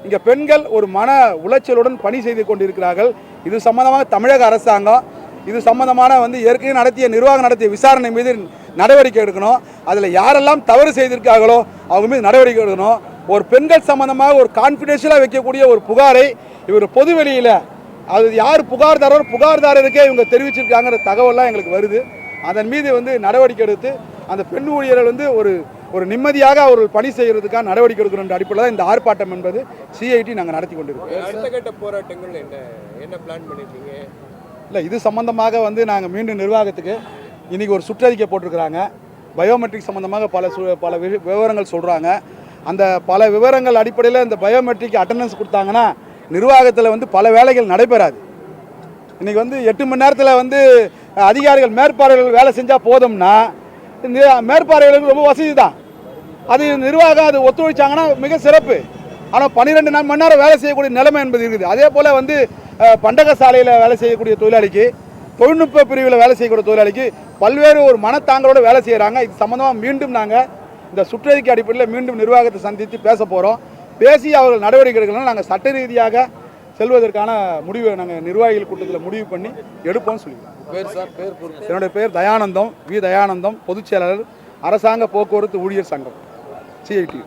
இங்கே பெண்கள் ஒரு மன உளைச்சலுடன் பணி செய்து கொண்டிருக்கிறார்கள். இது சம்பந்தமாக தமிழக அரசாங்கம் இது சம்பந்தமான ஏற்கனவே நிர்வாகம் நடத்திய விசாரணை மீது நடவடிக்கை எடுக்கணும். அதில் யாரெல்லாம் தவறு செய்திருக்காங்களோ அவங்க மீது நடவடிக்கை எடுக்கணும். ஒரு பெண்கள் சம்பந்தமாக ஒரு கான்ஃபிடென்ஷியலாக வைக்கக்கூடிய ஒரு புகாரை இவர் பொதுவெளியில் அது யார் புகார்தாரருக்கே இவங்க தெரிவிச்சிருக்காங்கிற தகவலாம் எங்களுக்கு வருது. அதன் மீது நடவடிக்கை எடுத்து அந்த பெண் ஊழியர்கள் ஒரு நிம்மதியாக அவர்கள் பணி செய்கிறதுக்காக நடவடிக்கை எடுக்கணும் அடிப்படையில் தான் இந்த ஆர்ப்பாட்டம் என்பது சிஐடி நாங்கள் நடத்தி கொண்டிருக்கோம். அடுத்த கட்ட போராட்டங்கள் என்ன பிளான் பண்ணியிருக்கீங்க? இல்லை, இது சம்பந்தமாக நாங்கள் மீண்டும் நிர்வாகத்துக்கு இன்றைக்கி ஒரு சுற்றறிக்கை போட்டிருக்கிறாங்க. பயோமெட்ரிக் சம்பந்தமாக பல விவரங்கள் சொல்கிறாங்க. அந்த பல விவரங்கள் அடிப்படையில் இந்த பயோமெட்ரிக் அட்டண்டன்ஸ் கொடுத்தாங்கன்னா நிர்வாகத்தில் பல வேலைகள் நடைபெறாது. இன்றைக்கி 8 மணி நேரத்தில் அதிகாரிகள் மேற்பார்வைகள் வேலை செஞ்சால் போதும்னா மேற்பார்வைகளுக்கு ரொம்ப வசதி தான். அது நிர்வாகம் அது ஒத்துழைச்சாங்கன்னா மிக சிறப்பு. ஆனால் 12 மணி நேரம் வேலை செய்யக்கூடிய நிலைமை என்பது இருக்குது. அதே போல் பண்டக சாலையில் வேலை செய்யக்கூடிய தொழிலாளிக்கு, தொழில்நுட்ப பிரிவில் வேலை செய்யக்கூடிய தொழிலாளிக்கு பல்வேறு ஒரு மனத்தாங்களோடு வேலை செய்கிறாங்க. இது சம்மந்தமாக மீண்டும் நாங்கள் இந்த சுற்றறிக்கை அடிப்படையில் மீண்டும் நிர்வாகத்தை சந்தித்து பேச போகிறோம். பேசி அவர்கள் நடவடிக்கை எடுக்கலாம். நாங்கள் சட்ட ரீதியாக செல்வதற்கான முடிவை நாங்கள் நிர்வாகிகள் கூட்டத்தில் முடிவு பண்ணி எடுப்போம்னு சொல்லிக்கிறோம். என்னுடைய பேர் தயானந்தம், வி தயானந்தம், பொதுச் செயலாளர், அரசாங்க போக்குவரத்து ஊழியர் சங்கம், சிஐடி.